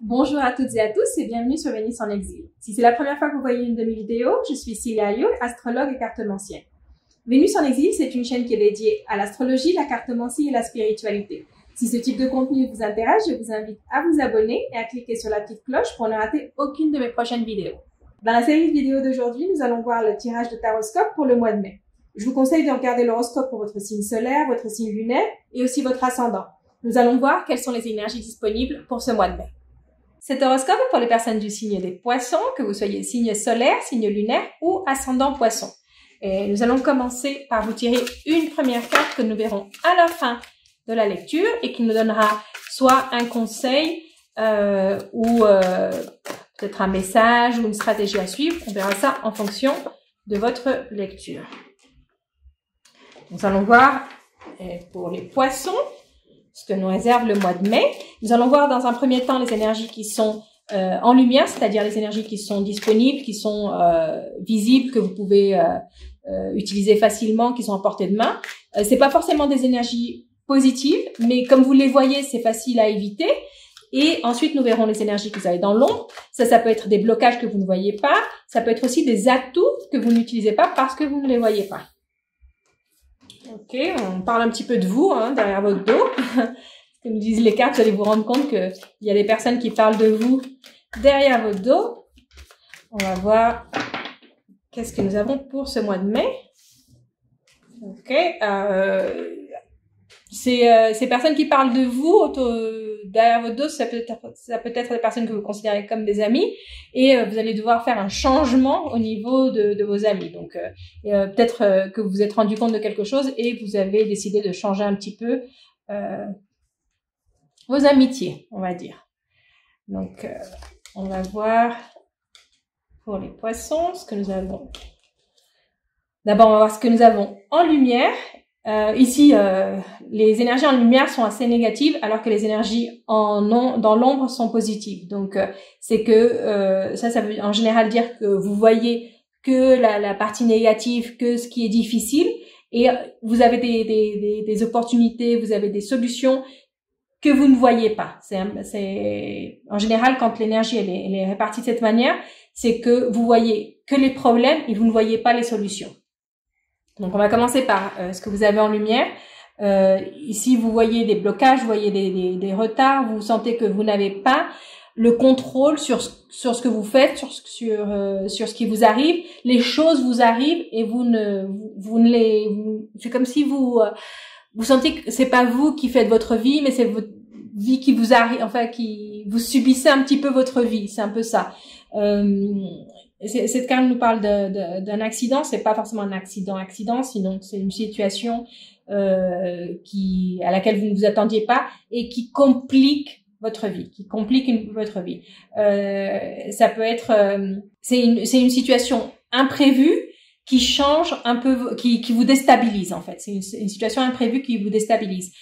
Bonjour à toutes et à tous et bienvenue sur Vénus en exil. Si c'est la première fois que vous voyez une de mes vidéos, je suis Cilia Youl, astrologue et cartomancienne. Vénus en exil, c'est une chaîne qui est dédiée à l'astrologie, la cartomancie et la spiritualité. Si ce type de contenu vous intéresse, je vous invite à vous abonner et à cliquer sur la petite cloche pour ne rater aucune de mes prochaines vidéos. Dans la série de vidéos d'aujourd'hui, nous allons voir le tirage de taroscope pour le mois de mai. Je vous conseille de regarder l'horoscope pour votre signe solaire, votre signe lunaire et aussi votre ascendant. Nous allons voir quelles sont les énergies disponibles pour ce mois de mai. Cet horoscope est pour les personnes du signe des poissons, que vous soyez signe solaire, signe lunaire ou ascendant poisson. Et nous allons commencer par vous tirer une première carte que nous verrons à la fin de la lecture et qui nous donnera soit un conseil ou peut-être un message ou une stratégie à suivre. On verra ça en fonction de votre lecture. Nous allons voir pour les poissons ce que nous réserve le mois de mai. Nous allons voir dans un premier temps les énergies qui sont en lumière, c'est-à-dire les énergies qui sont disponibles, qui sont visibles, que vous pouvez utiliser facilement, qui sont à portée de main. C'est pas forcément des énergies positives, mais comme vous les voyez, c'est facile à éviter. Et ensuite, nous verrons les énergies que vous avez dans l'ombre. Ça peut être des blocages que vous ne voyez pas. Ça peut être aussi des atouts que vous n'utilisez pas parce que vous ne les voyez pas. Ok, on parle un petit peu de vous derrière votre dos. Ce que nous disent les cartes, vous allez vous rendre compte qu'il y a des personnes qui parlent de vous derrière votre dos. On va voir qu'est-ce que nous avons pour ce mois de mai. Ok, ces personnes qui parlent de vous derrière votre dos, ça peut être des personnes que vous considérez comme des amis et vous allez devoir faire un changement au niveau de vos amis. Donc peut-être que vous vous êtes rendu compte de quelque chose et vous avez décidé de changer un petit peu vos amitiés, on va dire. Donc on va voir pour les poissons ce que nous avons. D'abord, on va voir ce que nous avons en lumière. Ici, les énergies en lumière sont assez négatives, alors que les énergies dans l'ombre sont positives. Donc, c'est que ça veut en général dire que vous voyez que la partie négative, que ce qui est difficile, et vous avez des opportunités, vous avez des solutions que vous ne voyez pas. C'est en général quand l'énergie elle est répartie de cette manière, c'est que vous voyez que les problèmes et vous ne voyez pas les solutions. Donc, on va commencer par ce que vous avez en lumière. Ici, vous voyez des blocages, vous voyez des retards, vous sentez que vous n'avez pas le contrôle sur ce que vous faites, sur ce qui vous arrive. Les choses vous arrivent et c'est comme si vous sentez que c'est pas vous qui faites votre vie, mais c'est votre vie qui vous arrive, enfin, qui vous subissez un petit peu votre vie. C'est un peu ça. Cette carte nous parle d'un accident, c'est pas forcément un accident, sinon c'est une situation à laquelle vous ne vous attendiez pas et qui complique votre vie, votre vie. Ça peut être, c'est une situation imprévue qui change un peu, qui vous déstabilise en fait. C'est une situation imprévue qui vous déstabilise.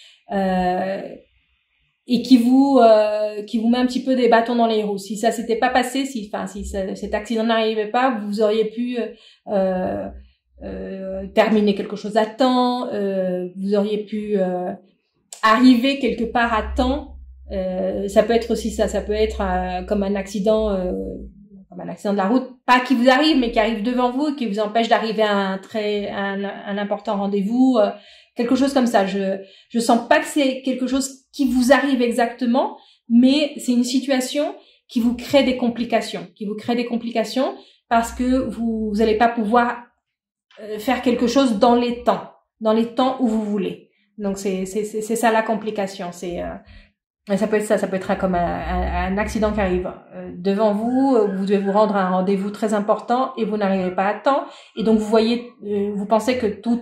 Et qui vous met un petit peu des bâtons dans les roues. Si ça s'était pas passé, si cet accident n'arrivait pas, vous auriez pu terminer quelque chose à temps, vous auriez pu arriver quelque part à temps. Ça peut être aussi ça peut être comme un accident de la route, pas qui vous arrive, mais qui arrive devant vous et qui vous empêche d'arriver à un important rendez-vous. Quelque chose comme ça. Je sens pas que c'est quelque chose qui vous arrive exactement, mais c'est une situation qui vous crée des complications, parce que vous allez pas pouvoir faire quelque chose dans les temps où vous voulez. Donc c'est ça la complication. Ça peut être comme un accident qui arrive devant vous. Vous devez vous rendre à un rendez-vous très important et vous n'arrivez pas à temps. Et donc vous pensez que tout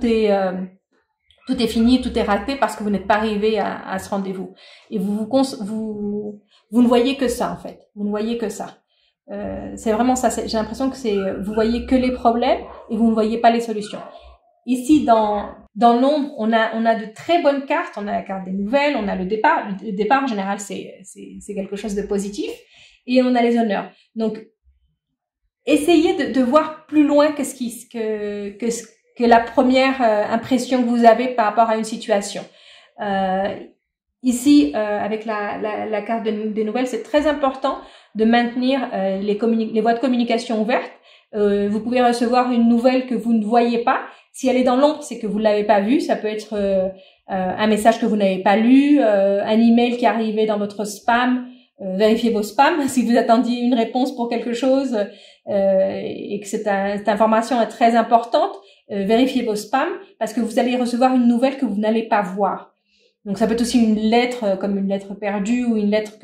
est fini, tout est raté parce que vous n'êtes pas arrivé à ce rendez-vous. Et vous ne voyez que ça, en fait. Vous ne voyez que ça. C'est vraiment ça. J'ai l'impression que vous voyez que les problèmes et vous ne voyez pas les solutions. Ici, dans l'ombre, on a de très bonnes cartes. On a la carte des nouvelles, on a le départ. Le départ, en général, c'est quelque chose de positif. Et on a les honneurs. Donc, essayez de voir plus loin que la première impression que vous avez par rapport à une situation. Ici, avec la carte des nouvelles, c'est très important de maintenir les voies de communication ouvertes. Vous pouvez recevoir une nouvelle que vous ne voyez pas. Si elle est dans l'ombre, c'est que vous ne l'avez pas vue. Ça peut être un message que vous n'avez pas lu, un email qui est arrivé dans votre spam. Vérifiez vos spams si vous attendiez une réponse pour quelque chose et que cette information est très importante. Vérifiez vos spams parce que vous allez recevoir une nouvelle que vous n'allez pas voir. Donc ça peut être aussi une lettre comme une lettre perdue ou une lettre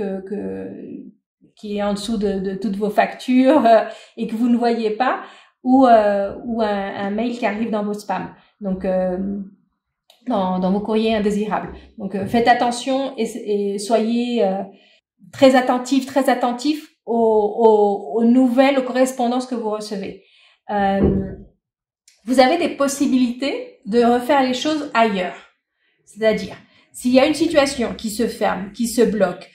qui est en dessous de toutes vos factures et que vous ne voyez pas, ou un mail qui arrive dans vos spams. Donc dans vos courriers indésirables. Donc faites attention et soyez très attentif aux nouvelles, aux correspondances que vous recevez. Vous avez des possibilités de refaire les choses ailleurs. C'est-à-dire, s'il y a une situation qui se ferme, qui se bloque,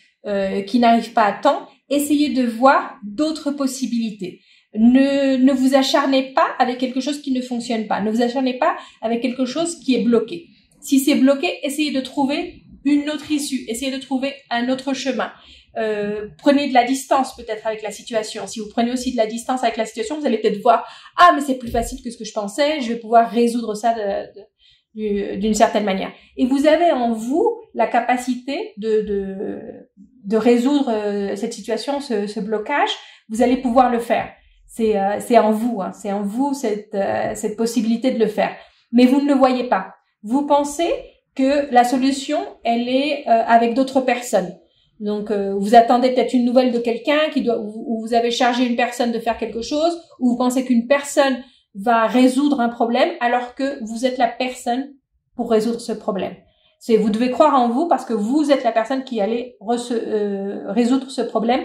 qui n'arrive pas à temps, essayez de voir d'autres possibilités. Ne vous acharnez pas avec quelque chose qui ne fonctionne pas. Ne vous acharnez pas avec quelque chose qui est bloqué. Si c'est bloqué, essayez de trouver une autre issue. Essayez de trouver un autre chemin. Prenez de la distance peut-être avec la situation. Si vous prenez aussi de la distance avec la situation, vous allez peut-être voir « Ah, mais c'est plus facile que ce que je pensais. Je vais pouvoir résoudre ça d'une certaine manière. » Et vous avez en vous la capacité de résoudre cette situation, ce blocage. Vous allez pouvoir le faire. C'est en vous, hein. C'est en vous cette possibilité de le faire. Mais vous ne le voyez pas. Vous pensez que la solution, elle est avec d'autres personnes. Donc, vous attendez peut-être une nouvelle de quelqu'un ou vous avez chargé une personne de faire quelque chose, ou vous pensez qu'une personne va résoudre un problème, alors que vous êtes la personne pour résoudre ce problème. Vous devez croire en vous parce que vous êtes la personne qui allait résoudre ce problème,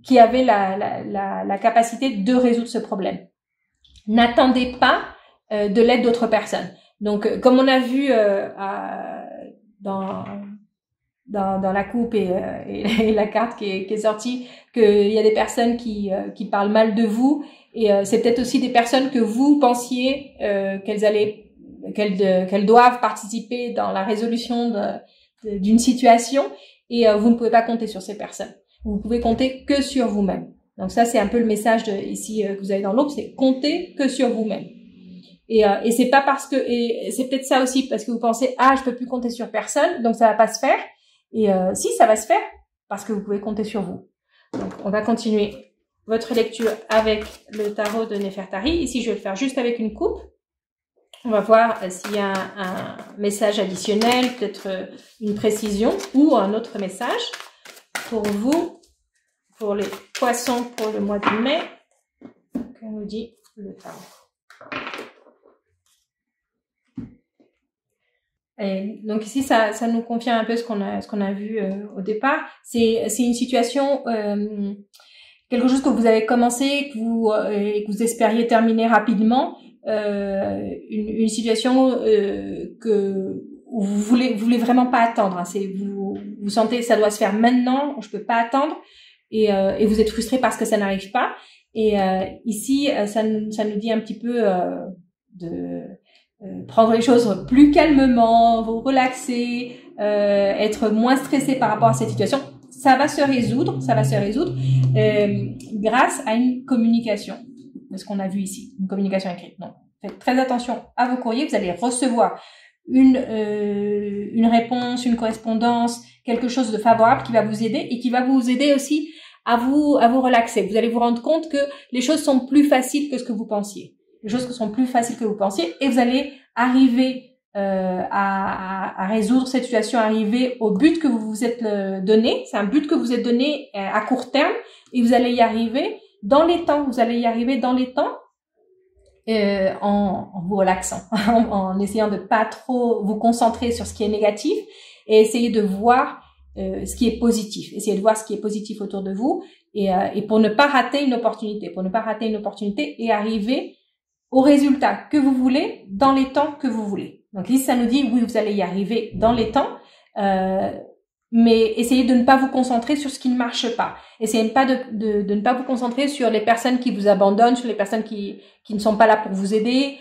qui avait la capacité de résoudre ce problème. N'attendez pas de l'aide d'autres personnes. Donc, comme on a vu dans la coupe et la carte qui est sortie, qu'il y a des personnes qui parlent mal de vous, et c'est peut-être aussi des personnes que vous pensiez qu'elles doivent participer dans la résolution d'une situation, et vous ne pouvez pas compter sur ces personnes. Vous pouvez compter que sur vous-même. Donc ça, c'est un peu le message ici que vous avez dans l'ombre, c'est compter que sur vous-même. Et c'est pas parce que, et c'est peut-être ça aussi, parce que vous pensez, ah, je peux plus compter sur personne, donc ça va pas se faire. Et si, ça va se faire, parce que vous pouvez compter sur vous. Donc, on va continuer votre lecture avec le tarot de Nefertari. Ici, je vais le faire juste avec une coupe. On va voir s'il y a un message additionnel, peut-être une précision ou un autre message pour vous, pour les poissons pour le mois de mai. Que nous dit le tarot? Et donc ici, ça nous confirme un peu ce qu'on a vu au départ. C'est une situation, quelque chose que vous avez commencé, que vous espériez terminer rapidement, une situation où vous voulez vraiment pas attendre. Hein. Vous sentez ça doit se faire maintenant, je peux pas attendre, et vous êtes frustré parce que ça n'arrive pas. Et ici, ça nous dit un petit peu de prendre les choses plus calmement, vous relaxer, être moins stressé par rapport à cette situation. Ça va se résoudre grâce à une communication, de ce qu'on a vu ici, une communication écrite. Donc, faites très attention à vos courriers, vous allez recevoir une réponse, une correspondance, quelque chose de favorable qui va vous aider et qui va vous aider aussi à vous relaxer. Vous allez vous rendre compte que les choses sont plus faciles que ce que vous pensiez. Les choses sont plus faciles que vous pensiez, et vous allez arriver à résoudre cette situation, arriver au but que vous vous êtes donné. C'est un but que vous êtes donné à court terme, et vous allez y arriver dans les temps. Vous allez y arriver dans les temps en vous relaxant, en essayant de pas trop vous concentrer sur ce qui est négatif et essayer de voir ce qui est positif. Essayez de voir ce qui est positif autour de vous, et pour ne pas rater une opportunité, et arriver au résultat que vous voulez dans les temps que vous voulez. Donc ici, ça nous dit, oui, vous allez y arriver dans les temps, mais essayez de ne pas vous concentrer sur ce qui ne marche pas. Essayez de ne pas vous concentrer sur les personnes qui vous abandonnent, sur les personnes qui ne sont pas là pour vous aider,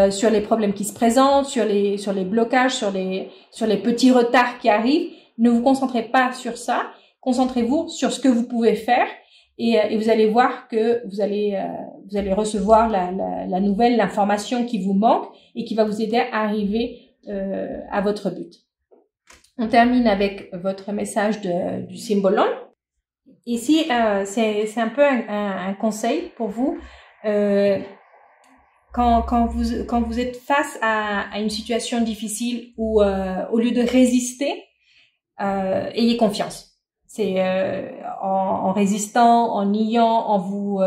sur les problèmes qui se présentent, sur les blocages, sur les petits retards qui arrivent, ne vous concentrez pas sur ça. Concentrez-vous sur ce que vous pouvez faire et vous allez voir que vous allez recevoir la nouvelle, l'information qui vous manque et qui va vous aider à arriver à votre but. On termine avec votre message du Symbolon. Ici, c'est un peu un conseil pour vous. Quand vous êtes face à une situation difficile où au lieu de résister, ayez confiance. C'est en résistant, en niant, en vous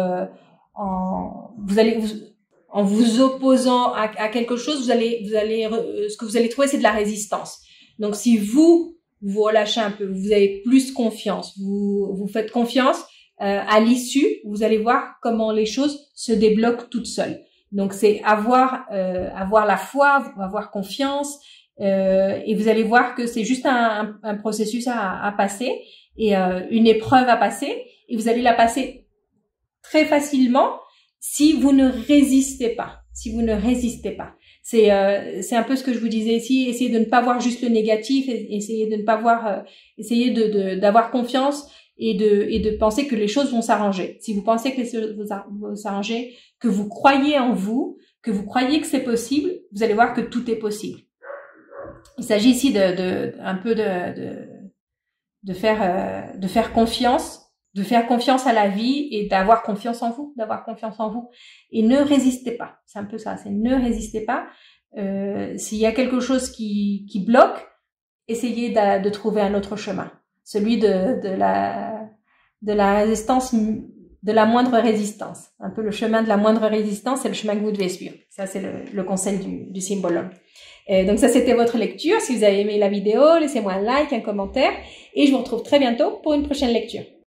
opposant à quelque chose, ce que vous allez trouver, c'est de la résistance. Donc, si vous relâchez un peu, vous avez plus confiance, vous faites confiance, à l'issue, vous allez voir comment les choses se débloquent toutes seules. Donc, c'est avoir la foi, avoir confiance, et vous allez voir que c'est juste un processus à passer et une épreuve à passer, et vous allez la passer très facilement si vous ne résistez pas. C'est un peu ce que je vous disais ici, essayez de ne pas voir juste le négatif, essayez de ne pas voir, essayez d'avoir confiance et de penser que les choses vont s'arranger. Si vous pensez que les choses vont s'arranger, que vous croyez en vous, que vous croyez que c'est possible, vous allez voir que tout est possible. Il s'agit ici de faire confiance à la vie et d'avoir confiance en vous, et ne résistez pas. C'est un peu ça, c'est ne résistez pas. S'il y a quelque chose qui bloque, essayez de trouver un autre chemin, celui de la résistance, de la moindre résistance. Un peu le chemin de la moindre résistance, c'est le chemin que vous devez suivre. Ça, c'est le conseil du Symbolon. Donc ça, c'était votre lecture. Si vous avez aimé la vidéo, laissez-moi un like, un commentaire, et je vous retrouve très bientôt pour une prochaine lecture.